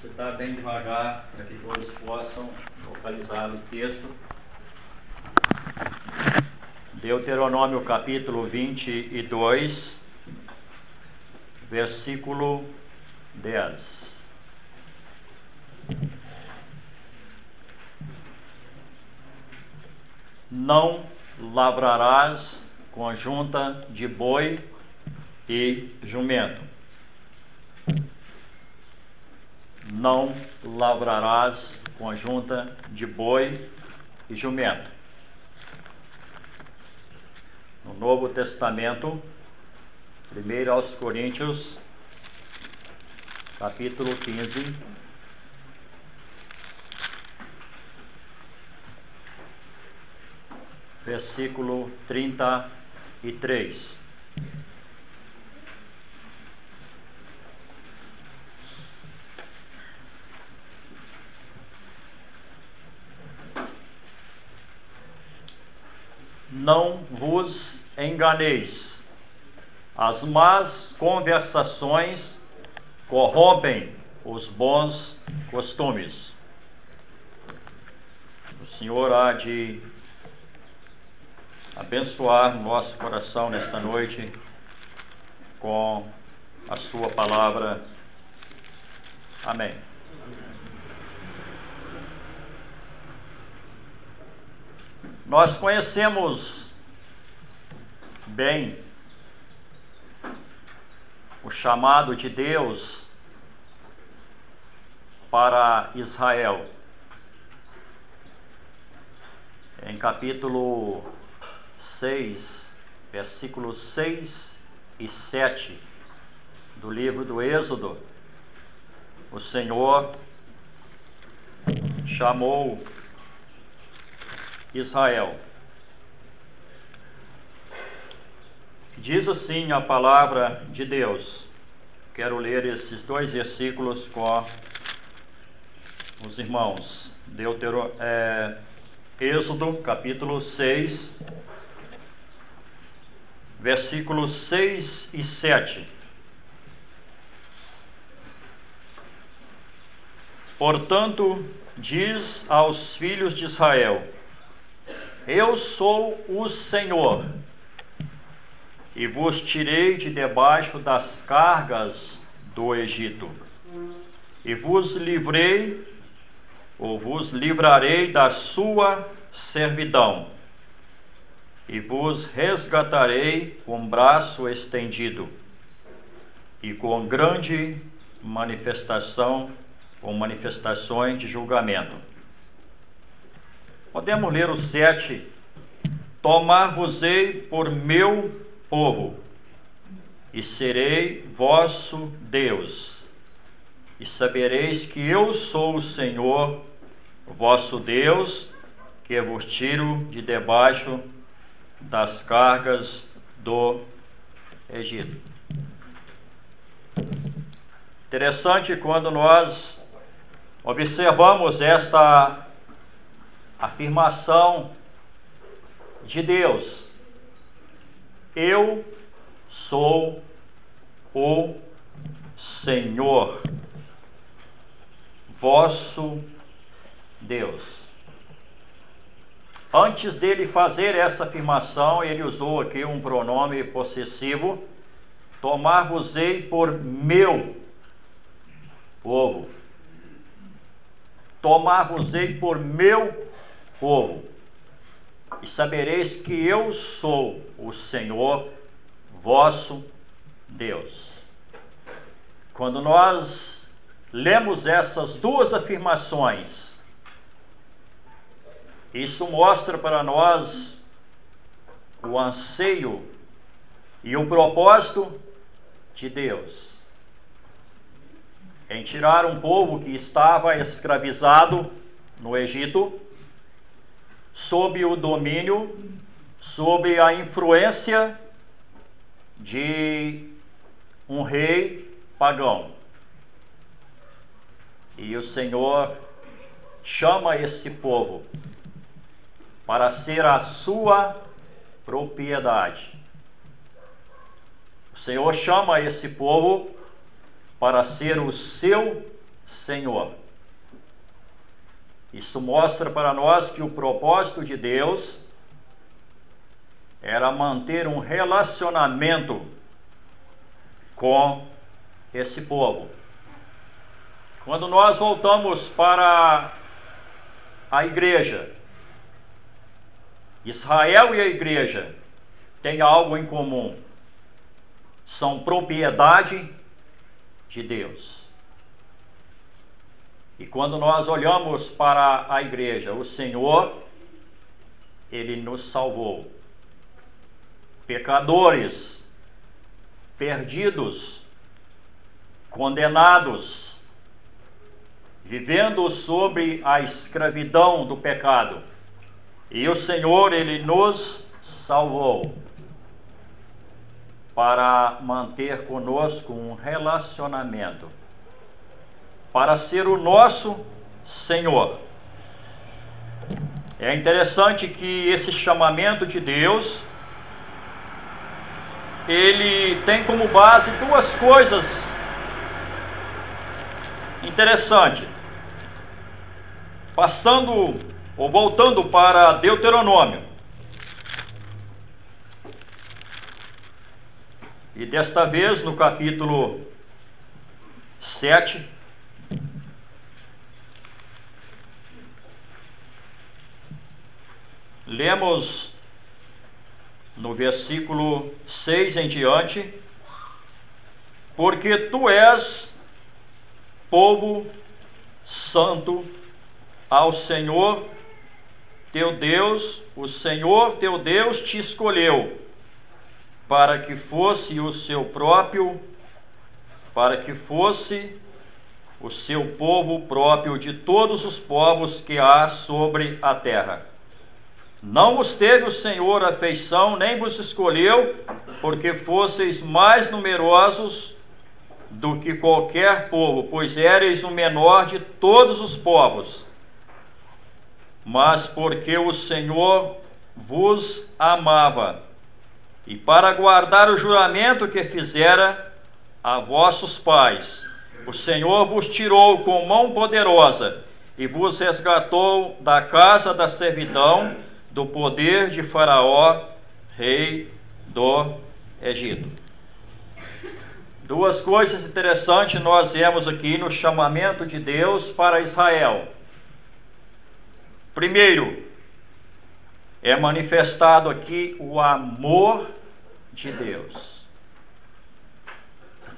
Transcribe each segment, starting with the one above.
citar bem devagar para que todos possam localizar o texto. Deuteronômio capítulo 22, versículo 10. Não lavrarás conjunta de boi e jumento. Não lavrarás conjunta de boi e jumento. No Novo Testamento, 1 aos Coríntios, capítulo 15, versículo 33. Não vos enganeis, as más conversações corrompem os bons costumes. O Senhor há de abençoar nosso coração nesta noite com a sua palavra. Amém. Nós conhecemos bem o chamado de Deus para Israel. Em capítulo 6, versículos 6 e 7 do livro do Êxodo, o Senhor chamou Israel. Diz assim a palavra de Deus. Quero ler esses dois versículos com os irmãos. Êxodo, capítulo 6, versículos 6 e 7. Portanto, diz aos filhos de Israel: Eu sou o Senhor, e vos tirei de debaixo das cargas do Egito, e vos livrei, ou vos livrarei da sua servidão, e vos resgatarei com braço estendido, e com grande manifestação, com manifestações de julgamento. Podemos ler o 7. Tomar-vos-ei por meu povo, e serei vosso Deus, e sabereis que eu sou o Senhor, vosso Deus, que vos tiro de debaixo das cargas do Egito. Interessante quando nós observamos esta afirmação de Deus: Eu sou o Senhor, vosso Deus. Antes dele fazer essa afirmação, ele usou aqui um pronome possessivo: tomar-vos-ei por meu povo. Tomar-vos-ei por meu povo, e sabereis que eu sou o Senhor, vosso Deus. Quando nós lemos essas duas afirmações, isso mostra para nós o anseio e o propósito de Deus em tirar um povo que estava escravizado no Egito, sob o domínio, sob a influência de um rei pagão. E o Senhor chama esse povo para ser a sua propriedade. O Senhor chama esse povo para ser o seu Senhor. Isso mostra para nós que o propósito de Deus era manter um relacionamento com esse povo. Quando nós voltamos para a igreja, Israel e a igreja têm algo em comum. São propriedade de Deus. E quando nós olhamos para a igreja, o Senhor, Ele nos salvou. Pecadores, perdidos, condenados, vivendo sob a escravidão do pecado. E o Senhor, Ele nos salvou para manter conosco um relacionamento, para ser o nosso Senhor. É interessante que esse chamamento de Deus, ele tem como base duas coisas interessantes. Voltando para Deuteronômio. E desta vez no capítulo 7, lemos no versículo 6 em diante: porque tu és povo santo ao Senhor teu Deus, o Senhor teu Deus te escolheu para que fosse o seu povo próprio de todos os povos que há sobre a terra. Não vos teve o Senhor afeição, nem vos escolheu, porque fosseis mais numerosos do que qualquer povo, pois éreis o menor de todos os povos, mas porque o Senhor vos amava, e para guardar o juramento que fizera a vossos pais, o Senhor vos tirou com mão poderosa, e vos resgatou da casa da servidão, do poder de Faraó, rei do Egito. Duas coisas interessantes nós vemos aqui no chamamento de Deus para Israel. Primeiro, é manifestado aqui o amor de Deus.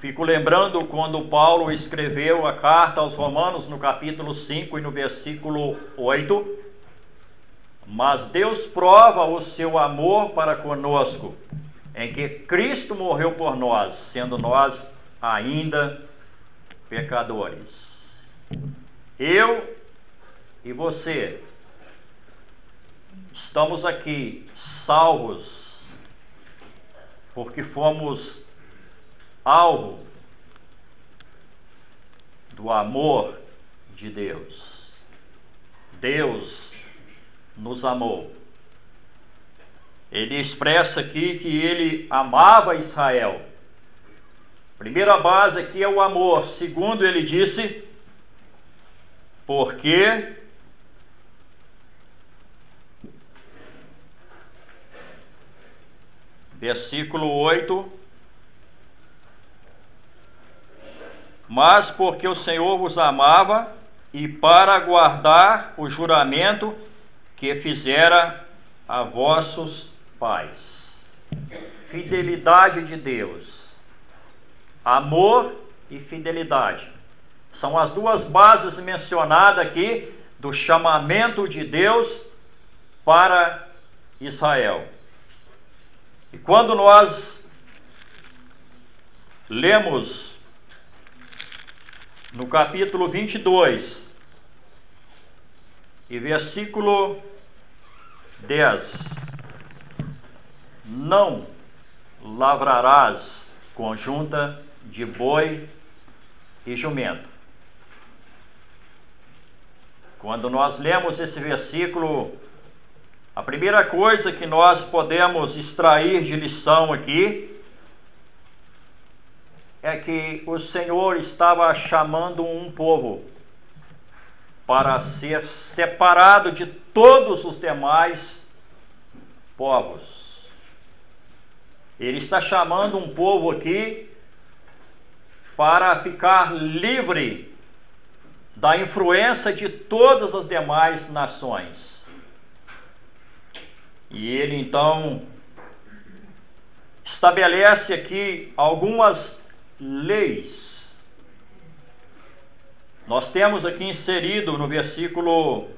Fico lembrando quando Paulo escreveu a carta aos Romanos no capítulo 5 e no versículo 8: mas Deus prova o seu amor para conosco, em que Cristo morreu por nós, sendo nós ainda pecadores. Eu e você estamos aqui salvos porque fomos alvo do amor de Deus. Deus nos amou. Ele expressa aqui que ele amava Israel. Primeira base aqui é o amor. Segundo, ele disse, porque versículo 8: mas porque o Senhor vos amava, e para guardar o juramento que fizera a vossos pais. Fidelidade de Deus. Amor e fidelidade. São as duas bases mencionadas aqui do chamamento de Deus para Israel. E quando nós lemos no capítulo 22 e versículo 10: não lavrarás conjunta de boi e jumento. Quando nós lemos esse versículo, a primeira coisa que nós podemos extrair de lição aqui é que o Senhor estava chamando um povo para ser separado de todos os demais povos. Ele está chamando um povo aqui para ficar livre da influência de todas as demais nações. E ele então estabelece aqui algumas leis. Nós temos aqui inserido no versículo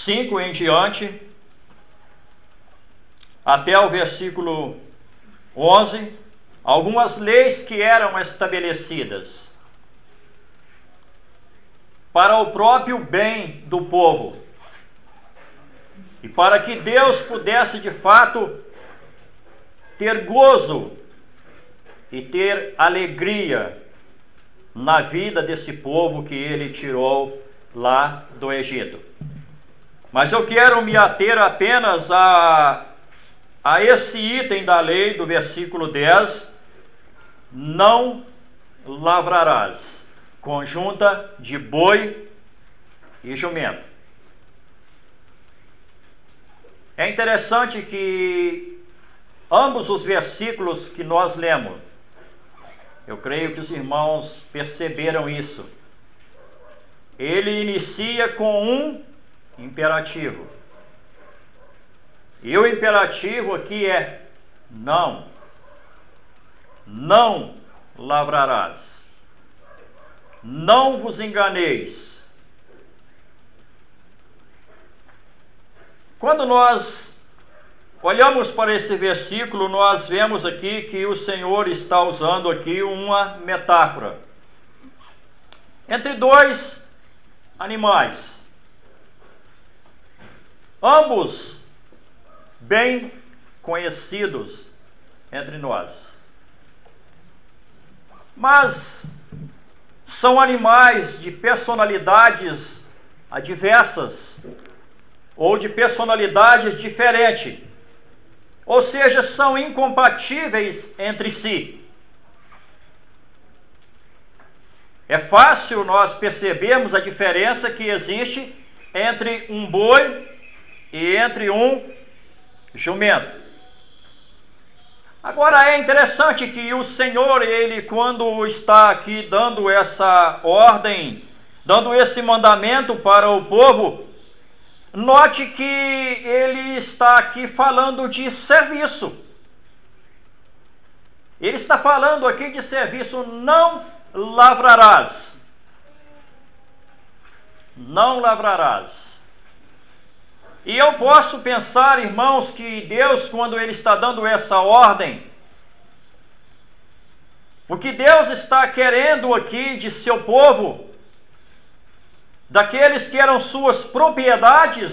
5 em diante, até o versículo 11, algumas leis que eram estabelecidas para o próprio bem do povo e para que Deus pudesse de fato ter gozo e ter alegria na vida desse povo que ele tirou lá do Egito. Mas eu quero me ater apenas a esse item da lei do versículo 10: não lavrarás conjunta de boi e jumento. É interessante que ambos os versículos que nós lemos, eu creio que os irmãos perceberam isso, ele inicia com um imperativo. E o imperativo aqui é não. Não lavrarás. Não vos enganeis. Quando nós olhamos para esse versículo, nós vemos aqui que o Senhor está usando aqui uma metáfora entre dois animais, ambos bem conhecidos entre nós, mas são animais de personalidades adversas ou de personalidades diferentes, ou seja, são incompatíveis entre si. É fácil nós percebermos a diferença que existe entre um boi e entre um jumento. Agora é interessante que o Senhor, ele quando está aqui dando essa ordem, dando esse mandamento para o povo, note que ele está aqui falando de serviço. Ele está falando aqui de serviço. Não lavrarás. Não lavrarás. E eu posso pensar, irmãos, que Deus, quando ele está dando essa ordem, o que Deus está querendo aqui de seu povo, daqueles que eram suas propriedades,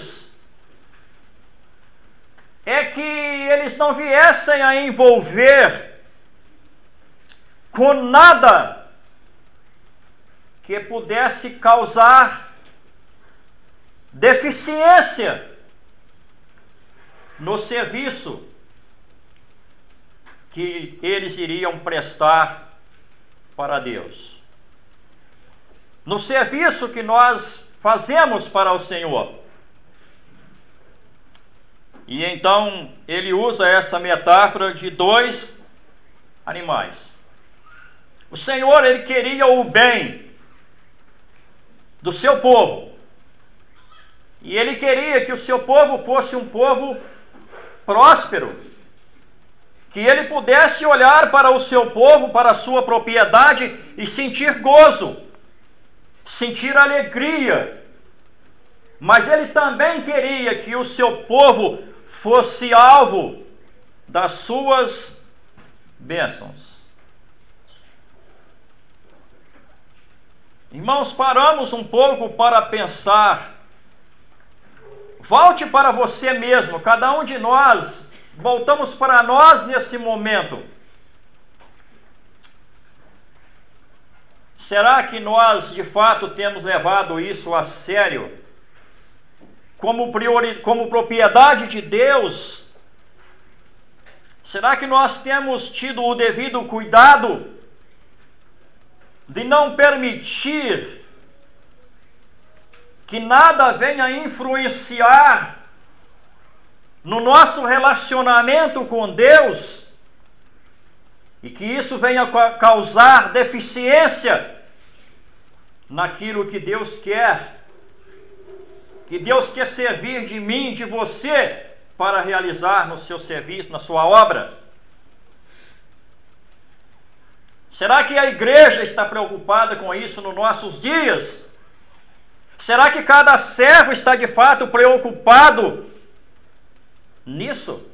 é que eles não viessem a envolver com nada que pudesse causar deficiência no serviço que eles iriam prestar para Deus, no serviço que nós fazemos para o Senhor. E então ele usa essa metáfora de dois animais. O Senhor, ele queria o bem do seu povo, e ele queria que o seu povo fosse um povo próspero, que ele pudesse olhar para o seu povo, para a sua propriedade e sentir gozo, sentir alegria. Mas ele também queria que o seu povo fosse alvo das suas bênçãos. Irmãos, paramos um pouco para pensar. Volte para você mesmo, cada um de nós, voltamos para nós nesse momento. Será que nós, de fato, temos levado isso a sério? Como propriedade de Deus? Será que nós temos tido o devido cuidado de não permitir que nada venha influenciar no nosso relacionamento com Deus e que isso venha causar deficiência naquilo que Deus quer. Que Deus quer servir de mim, de você, para realizar no seu serviço, na sua obra. Será que a igreja está preocupada com isso nos nossos dias? Será que cada servo está de fato preocupado nisso?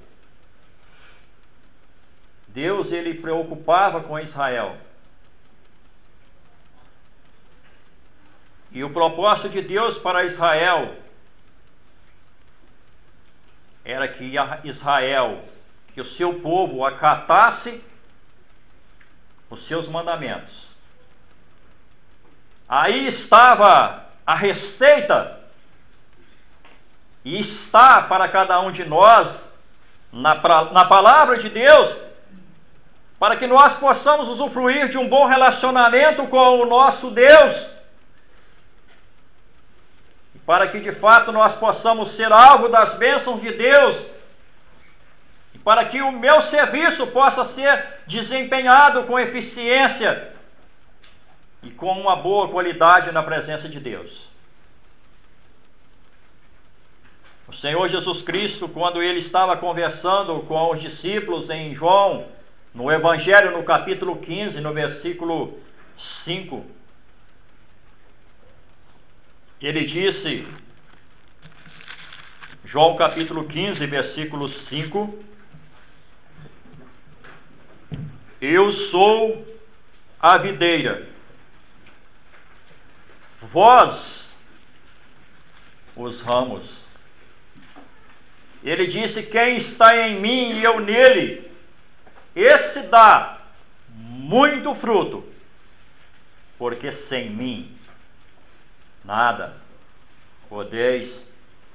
Deus, ele preocupava com Israel. E o propósito de Deus para Israel era que Israel, que o seu povo acatasse os seus mandamentos. Aí estava a receita, e está para cada um de nós, na palavra de Deus, para que nós possamos usufruir de um bom relacionamento com o nosso Deus, para que de fato nós possamos ser alvo das bênçãos de Deus, e para que o meu serviço possa ser desempenhado com eficiência e com uma boa qualidade na presença de Deus. O Senhor Jesus Cristo, quando ele estava conversando com os discípulos em João, no Evangelho, no capítulo 15, no versículo 5, ele disse, João capítulo 15, versículo 5, eu sou a videira, vós os ramos. Ele disse, quem está em mim e eu nele, esse dá muito fruto, porque sem mim nada podeis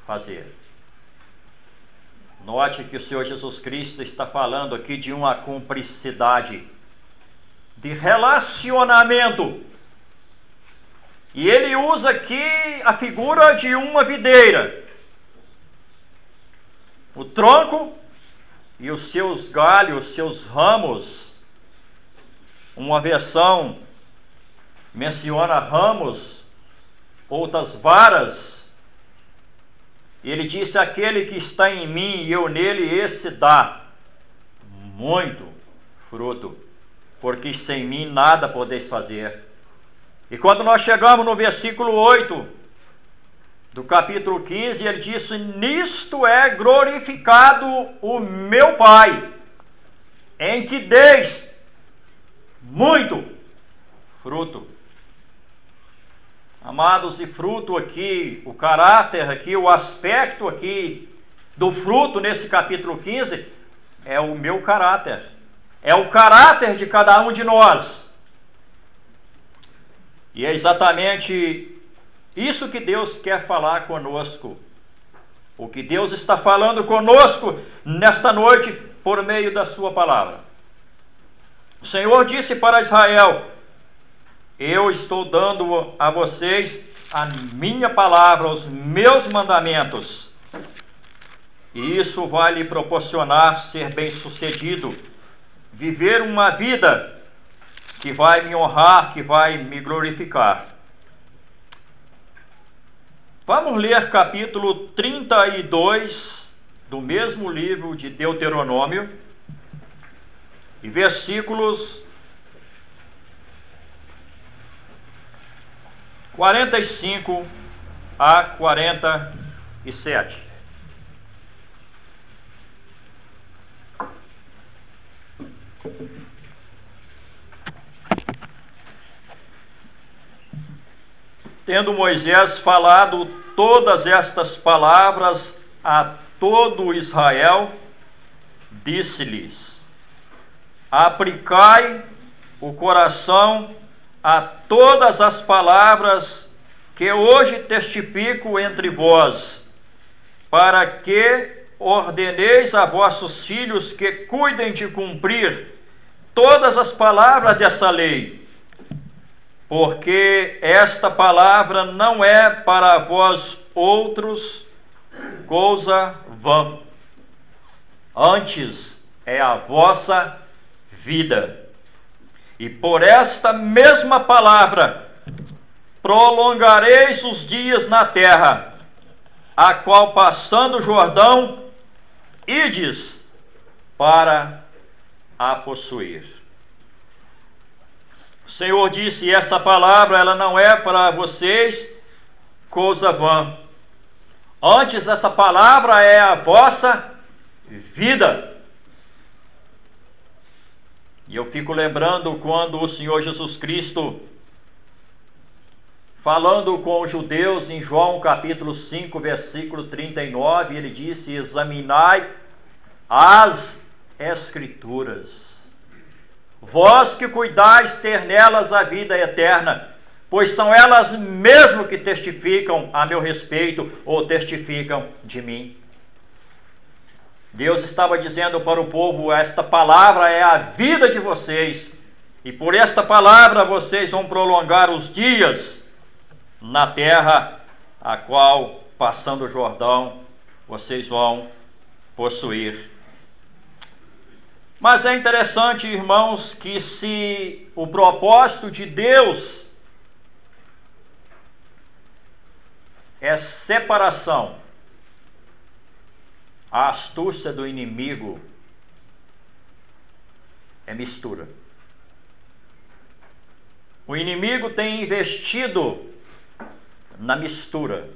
fazer. Note que o Senhor Jesus Cristo está falando aqui de uma cumplicidade, de relacionamento. E ele usa aqui a figura de uma videira. O tronco e os seus galhos, seus ramos. Uma versão menciona ramos, outras varas. Ele disse, aquele que está em mim e eu nele, esse dá muito fruto, porque sem mim nada podeis fazer. E quando nós chegamos no versículo 8 do capítulo 15, ele disse, nisto é glorificado o meu Pai, em que deis muito fruto. Amados, e fruto aqui, o caráter aqui, o aspecto aqui do fruto nesse capítulo 15 é o meu caráter. É o caráter de cada um de nós. E é exatamente isso que Deus quer falar conosco. O que Deus está falando conosco nesta noite por meio da sua palavra. O Senhor disse para Israel, eu estou dando a vocês a minha palavra, os meus mandamentos. E isso vai lhe proporcionar ser bem-sucedido, viver uma vida que vai me honrar, que vai me glorificar. Vamos ler capítulo 32 do mesmo livro de Deuteronômio, e versículos 45 a 47. Tendo Moisés falado todas estas palavras a todo Israel, disse-lhes, aplicai o coração a todas as palavras que hoje testifico entre vós, para que ordeneis a vossos filhos que cuidem de cumprir todas as palavras dessa lei. porque esta palavra não é para vós outros coisa vã, antes é a vossa vida. E por esta mesma palavra prolongareis os dias na terra, a qual passando o Jordão, ides para a possuir. O Senhor disse, essa palavra ela não é para vocês coisa vã. Antes, essa palavra é a vossa vida. E eu fico lembrando quando o Senhor Jesus Cristo, falando com os judeus em João capítulo 5, versículo 39, ele disse, examinai as Escrituras, vós que cuidais ter nelas a vida eterna, pois são elas mesmo que testificam a meu respeito, ou testificam de mim. Deus estava dizendo para o povo, esta palavra é a vida de vocês, e por esta palavra vocês vão prolongar os dias na terra, a qual, passando o Jordão, vocês vão possuir. Mas é interessante, irmãos, que se o propósito de Deus é separação, a astúcia do inimigo é mistura. O inimigo tem investido na mistura.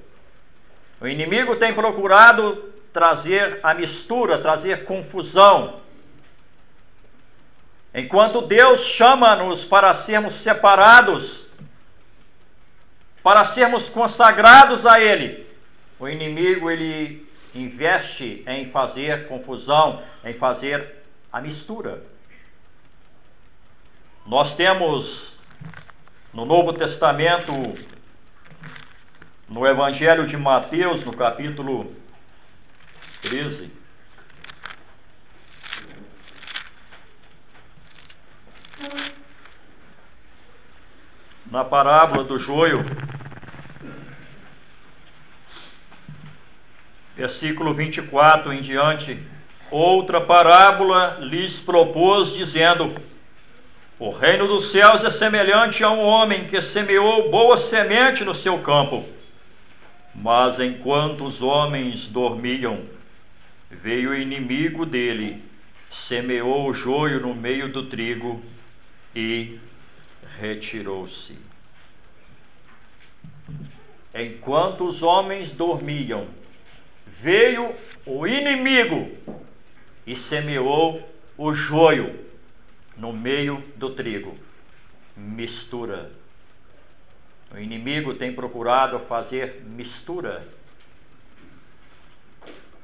O inimigo tem procurado trazer a mistura, trazer confusão. Enquanto Deus chama-nos para sermos separados, para sermos consagrados a Ele, o inimigo ele investe em fazer confusão, em fazer a mistura. Nós temos no Novo Testamento, no Evangelho de Mateus, no capítulo 13, na parábola do joio, versículo 24 em diante, outra parábola lhes propôs, dizendo, o reino dos céus é semelhante a um homem que semeou boa semente no seu campo, mas enquanto os homens dormiam, veio o inimigo dele, semeou o joio no meio do trigo e retirou-se. Enquanto os homens dormiam, veio o inimigo e semeou o joio no meio do trigo. Mistura. O inimigo tem procurado fazer mistura.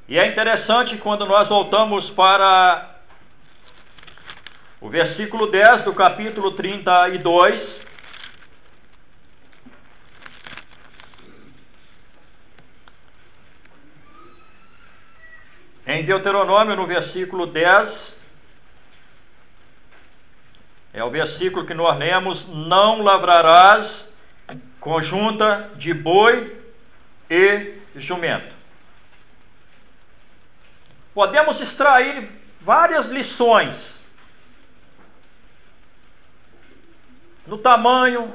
E é interessante quando nós voltamos para o versículo 10 do capítulo 32, em Deuteronômio, no versículo 10, é o versículo que nós lemos, não lavrarás conjunta de boi e jumento. Podemos extrair várias lições no tamanho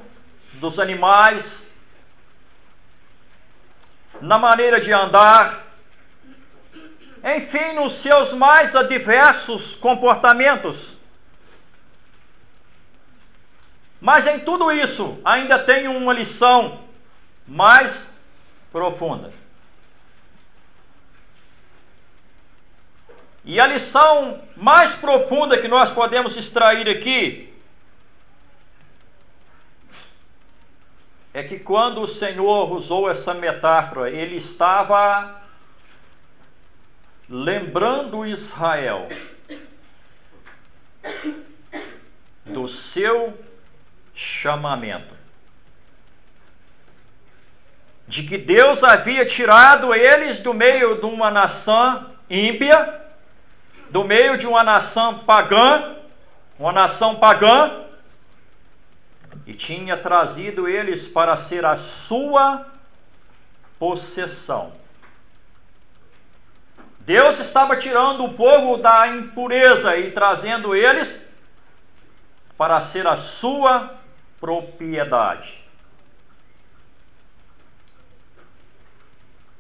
dos animais, na maneira de andar, enfim, nos seus mais adversos comportamentos. Mas em tudo isso ainda tem uma lição mais profunda. E a lição mais profunda que nós podemos extrair aqui é que quando o Senhor usou essa metáfora, ele estava lembrando Israel do seu chamamento, de que Deus havia tirado eles do meio de uma nação ímpia, do meio de uma nação pagã, e tinha trazido eles para ser a sua possessão. Deus estava tirando o povo da impureza e trazendo eles para ser a sua propriedade.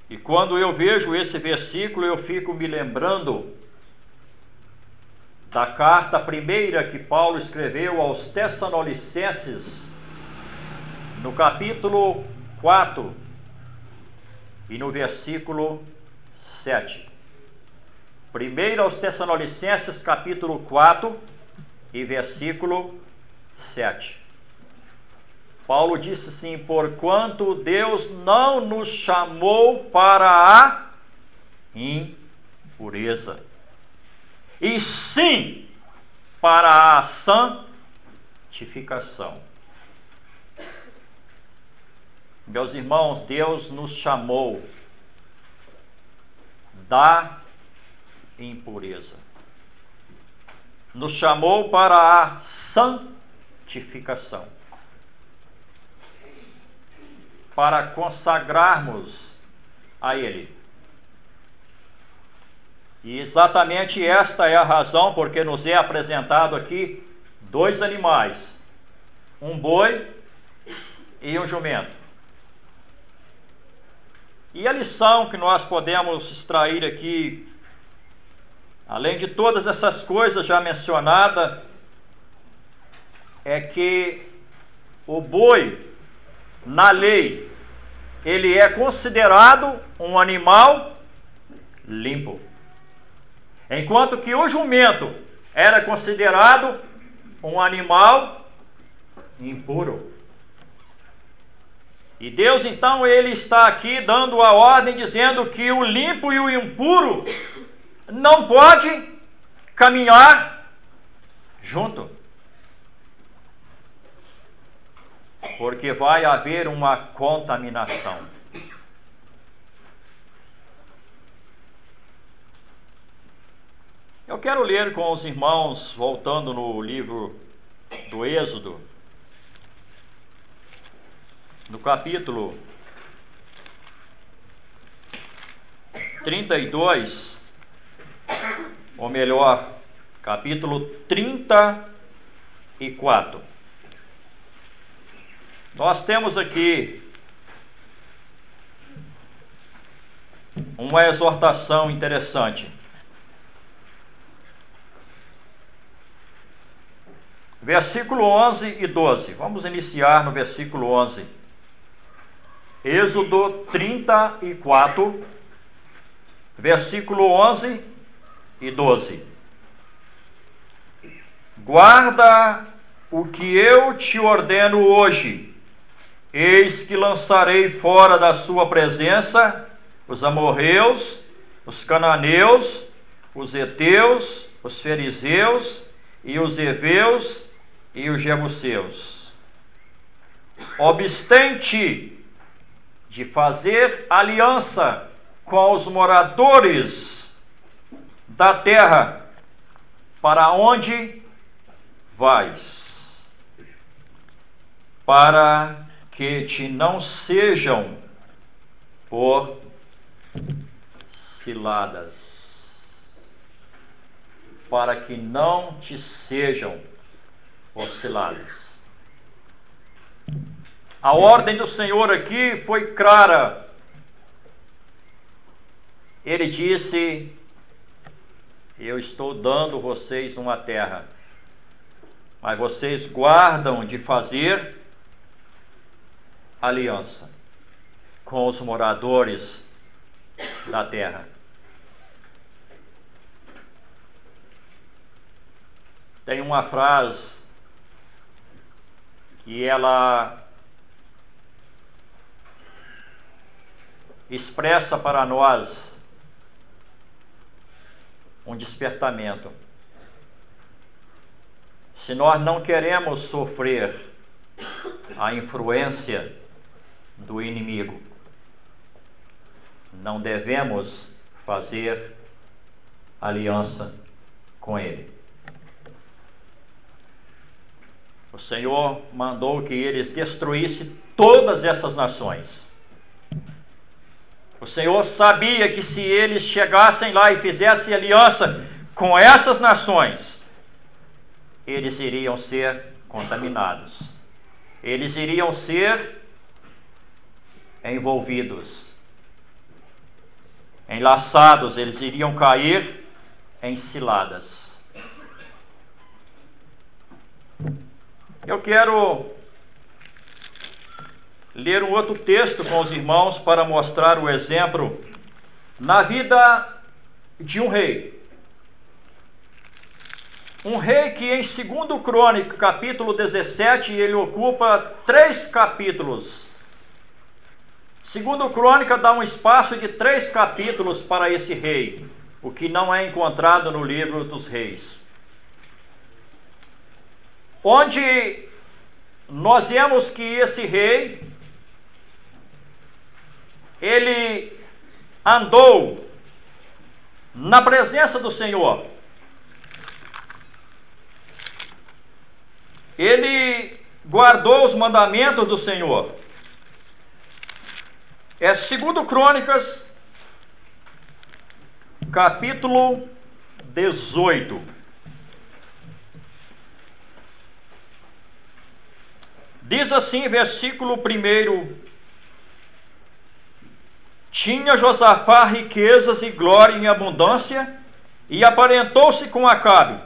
E quando eu vejo esse versículo, eu fico me lembrando da carta primeira que Paulo escreveu aos Tessalonicenses, no capítulo 4 e no versículo 7. Primeiro aos Tessalonicenses, capítulo 4 e versículo 7. Paulo disse assim: porquanto Deus não nos chamou para a impureza, e sim para a santificação. Meus irmãos, Deus nos chamou da impureza, nos chamou para a santificação, para consagrarmos a Ele. E exatamente esta é a razão porque nos é apresentado aqui dois animais, um boi e um jumento. E a lição que nós podemos extrair aqui, além de todas essas coisas já mencionadas, é que o boi, na lei, ele é considerado um animal limpo, enquanto que o jumento era considerado um animal impuro. E Deus então ele está aqui dando a ordem, dizendo que o limpo e o impuro não pode caminhar junto, porque vai haver uma contaminação. Eu quero ler com os irmãos, voltando no livro do Êxodo, no capítulo 32, ou melhor, capítulo 34. Nós temos aqui uma exortação interessante. Versículo 11 e 12. Vamos iniciar no versículo 11. Êxodo 34, versículo 11 e 12. Guarda o que eu te ordeno hoje. Eis que lançarei fora da sua presença os amorreus, os cananeus, os heteus, os fariseus e os heveus e os jebuseus. Obstante de fazer aliança com os moradores da terra para onde vais, para que te não sejam por ciladas, para que não te sejam por ciladas. A ordem do Senhor aqui foi clara. Ele disse: eu estou dando vocês uma terra, mas vocês guardam de fazer aliança com os moradores da terra. Tem uma frase que ela expressa para nós um despertamento. Se nós não queremos sofrer a influência do inimigo, não devemos fazer aliança com ele. o Senhor mandou que eles destruíssem todas essas nações. O Senhor sabia que se eles chegassem lá e fizessem aliança com essas nações, eles iriam ser contaminados. Eles iriam ser envolvidos, enlaçados, eles iriam cair em ciladas. Eu quero ler um outro texto com os irmãos para mostrar o exemplo na vida de um rei. Um rei que em 2 Crônicas, capítulo 17, ele ocupa 3 capítulos. 2 Crônicas dá um espaço de 3 capítulos para esse rei, o que não é encontrado no livro dos reis. Onde nós vemos que esse rei, ele andou na presença do Senhor. Ele guardou os mandamentos do Senhor. É 2 Crônicas, capítulo 18. Diz assim, versículo 1: Tinha Josafá riquezas e glória em abundância, e aparentou-se com Acabe.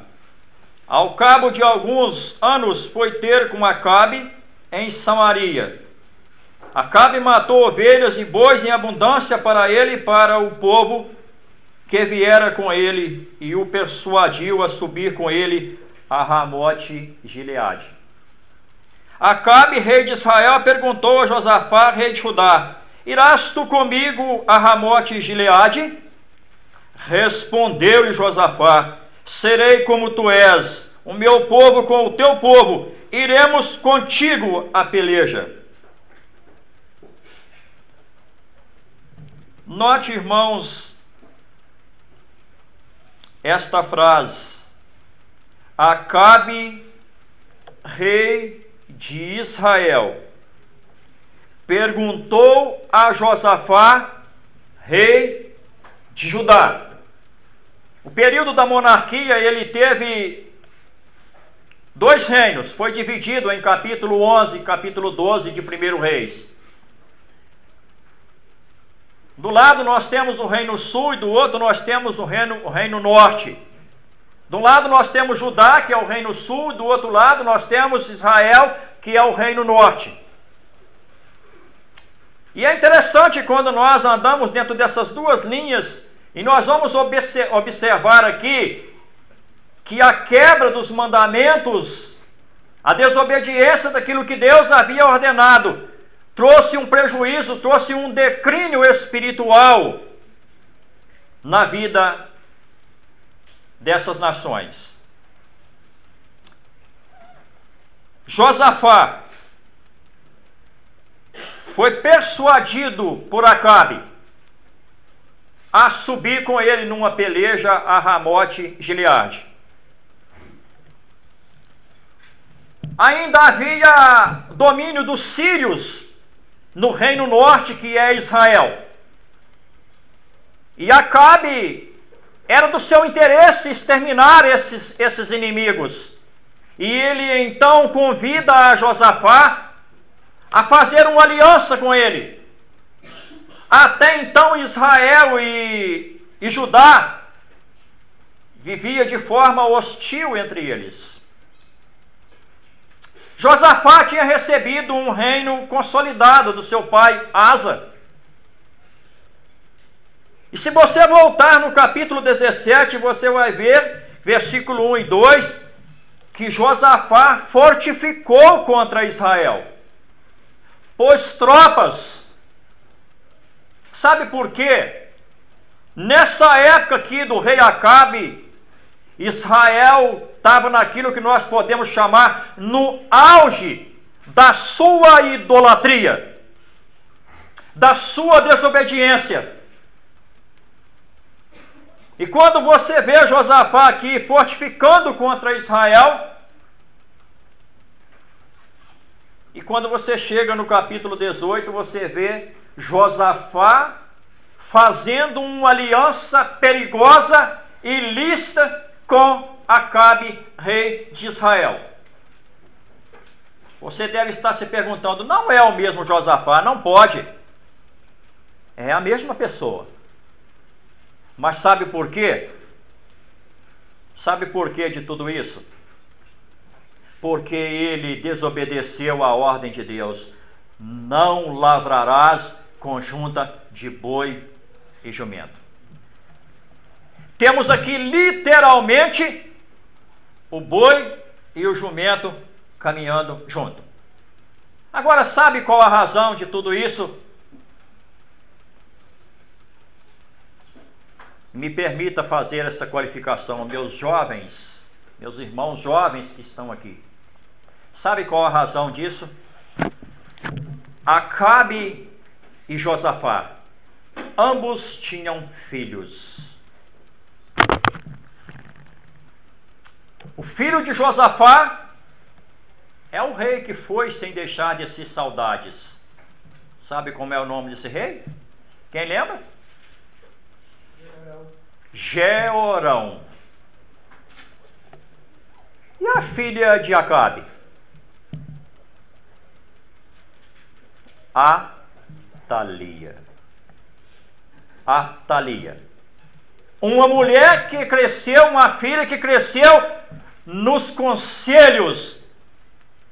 Ao cabo de alguns anos foi ter com Acabe em Samaria. Acabe matou ovelhas e bois em abundância para ele e para o povo que viera com ele, e o persuadiu a subir com ele a Ramote Gileade. Acabe, rei de Israel, perguntou a Josafá, rei de Judá: Irás tu comigo a Ramote Gileade? Respondeu-lhe Josafá: Serei como tu és, o meu povo com o teu povo, iremos contigo à peleja. Note, irmãos, esta frase: Acabe, rei de Israel, perguntou a Josafá, rei de Judá. O período da monarquia, ele teve 2 reinos, foi dividido em capítulo 11 e capítulo 12 de 1 Reis. Do lado nós temos o reino sul e do outro nós temos o reino norte. Do lado nós temos Judá, que é o reino sul, e do outro lado nós temos Israel, que é o reino norte. E é interessante quando nós andamos dentro dessas 2 linhas, e nós vamos observar aqui que a quebra dos mandamentos, a desobediência daquilo que Deus havia ordenado, trouxe um prejuízo, trouxe um declínio espiritual na vida dessas nações. Josafá foi persuadido por Acabe a subir com ele numa peleja a Ramote Gileade. Ainda havia domínio dos sírios no reino norte, que é Israel. E Acabe era do seu interesse exterminar esses inimigos. E ele então convida a Josafá a fazer uma aliança com ele. Até então Israel e Judá vivia de forma hostil entre eles. Josafá tinha recebido um reino consolidado do seu pai Asa. E se você voltar no capítulo 17, você vai ver, versículo 1 e 2, que Josafá fortificou contra Israel. Pôs tropas. Sabe por quê? Nessa época aqui do rei Acabe, Israel estava naquilo que nós podemos chamar no auge da sua idolatria, da sua desobediência. E quando você vê Josafá aqui fortificando contra Israel, E quando você chega no capítulo 18, você vê Josafá fazendo uma aliança perigosa e ilícita com Acabe, rei de Israel. Você deve estar se perguntando, não é o mesmo Josafá? Não pode. É a mesma pessoa. Mas sabe por quê? Sabe por quê de tudo isso? Porque ele desobedeceu à ordem de Deus. Não lavrarás conjunta de boi e jumento. Temos aqui literalmente o boi e o jumento caminhando junto. Agora, sabe qual a razão de tudo isso? Me permita fazer essa qualificação, meus jovens, meus irmãos jovens que estão aqui. Sabe qual a razão disso? Acabe e Josafá, ambos tinham filhos. O filho de Josafá é o rei que foi sem deixar de si saudades. Sabe como é o nome desse rei? Quem lembra? Jeorão. E a filha de Acabe? Atalia. Atalia. Uma mulher que cresceu, uma filha que cresceu nos conselhos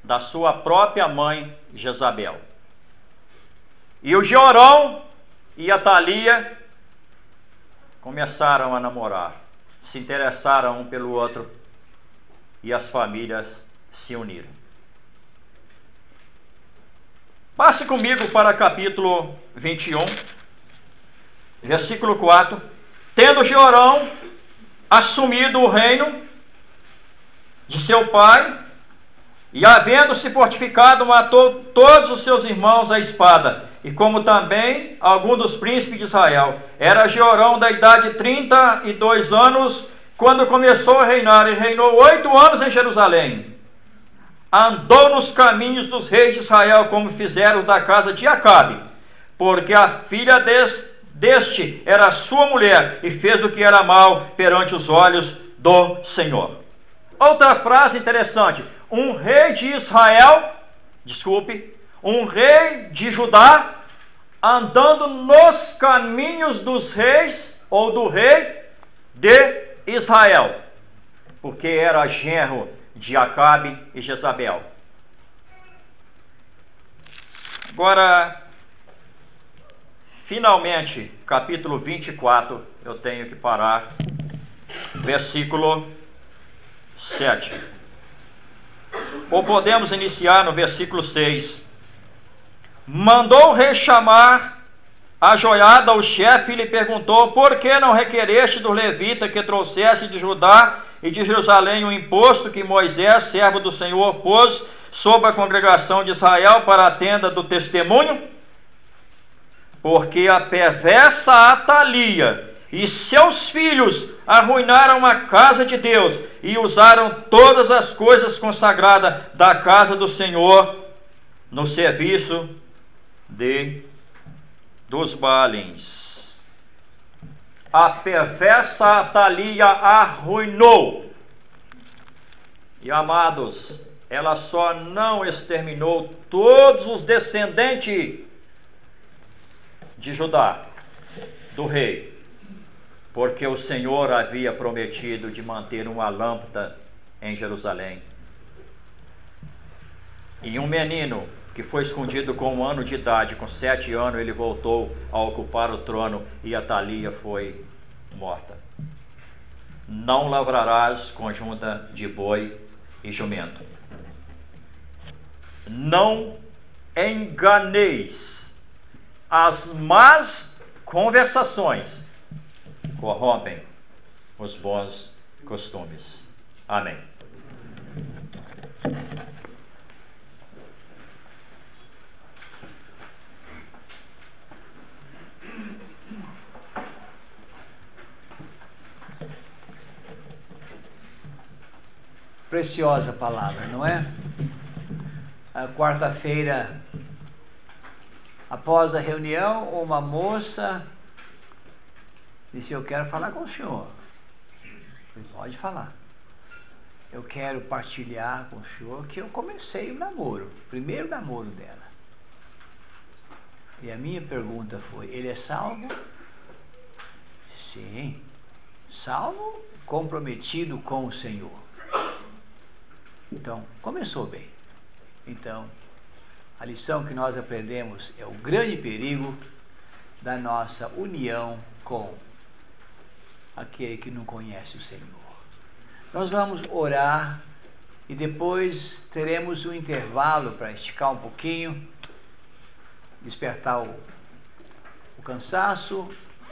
da sua própria mãe Jezabel. E o Jeorão e a Atalia começaram a namorar, se interessaram um pelo outro e as famílias se uniram. Passe comigo para capítulo 21, versículo 4. Tendo Jeorão assumido o reino de seu pai, e havendo-se fortificado, matou todos os seus irmãos à espada, e como também algum dos príncipes de Israel. Era Jeorão da idade de 32 anos, quando começou a reinar, e reinou 8 anos em Jerusalém. Andou nos caminhos dos reis de Israel, como fizeram da casa de Acabe, porque a filha deste era sua mulher, e fez o que era mal perante os olhos do Senhor. Outra frase interessante: um rei de Israel, um rei de Judá, andando nos caminhos dos reis, ou do rei de Israel, porque era genro de Acabe e Jezabel. Agora, finalmente, capítulo 24, eu tenho que parar, versículo 7. Ou podemos iniciar no versículo 6. Mandou o rei chamar a Joiada, o chefe, e lhe perguntou: por que não requereste do levita que trouxesse de Judá e de Jerusalém o imposto que Moisés, servo do Senhor, pôs sobre a congregação de Israel para a tenda do testemunho? Porque a perversa Atalia e seus filhos arruinaram a casa de Deus e usaram todas as coisas consagradas da casa do Senhor no serviço dos Baalins. A perversa Atalia arruinou. E amados, ela só não exterminou todos os descendentes de Judá, do rei, porque o Senhor havia prometido de manter uma lâmpada em Jerusalém. E um menino que foi escondido com 1 ano de idade, com 7 anos, ele voltou a ocupar o trono, e Atalia foi morta. Não lavrarás conjunta de boi e jumento. Não enganeis. As más conversações corrompem os bons costumes. Amém. Preciosa palavra, não é? quarta-feira, após a reunião, uma moça disse: eu quero falar com o senhor. Eu falei: pode falar. Eu quero partilhar com o senhor que eu comecei o namoro, o primeiro namoro dela. E a minha pergunta foi: ele é salvo? Sim, salvo, comprometido com o Senhor. Então, começou bem. Então, a lição que nós aprendemos é o grande perigo da nossa união com aquele que não conhece o Senhor. Nós vamos orar e depois teremos um intervalo para esticar um pouquinho, despertar o cansaço,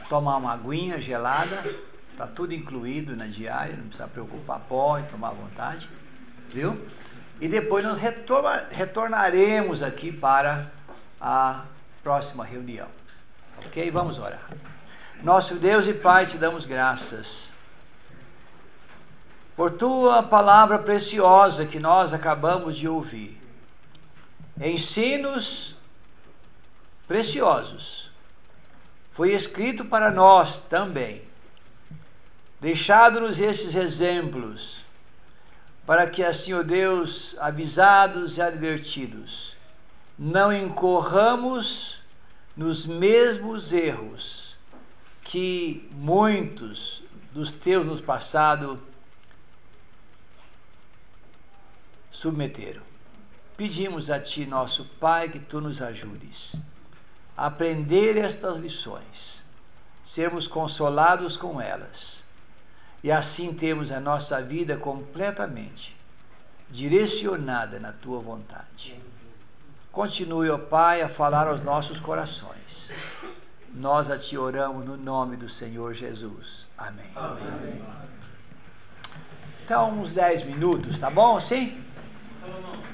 tomar uma aguinha gelada, está tudo incluído na diária, não precisa preocupar, pode tomar à vontade, viu? E depois nós retornaremos aqui para a próxima reunião, ok? Vamos orar. Nosso Deus e Pai, te damos graças por tua palavra preciosa que nós acabamos de ouvir. Ensinos preciosos. Foi escrito para nós também. Deixado-nos esses exemplos, para que assim, ó Deus, avisados e advertidos, não incorramos nos mesmos erros que muitos dos teus no passado submeteram. Pedimos a Ti, nosso Pai, que Tu nos ajudes a aprender estas lições, sermos consolados com elas, e assim termos a nossa vida completamente direcionada na Tua vontade. Continue, ó Pai, a falar aos nossos corações. Nós a Ti oramos no nome do Senhor Jesus. Amém. Amém. Então, uns 10 minutos, tá bom assim?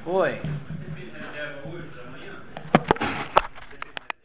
Oi.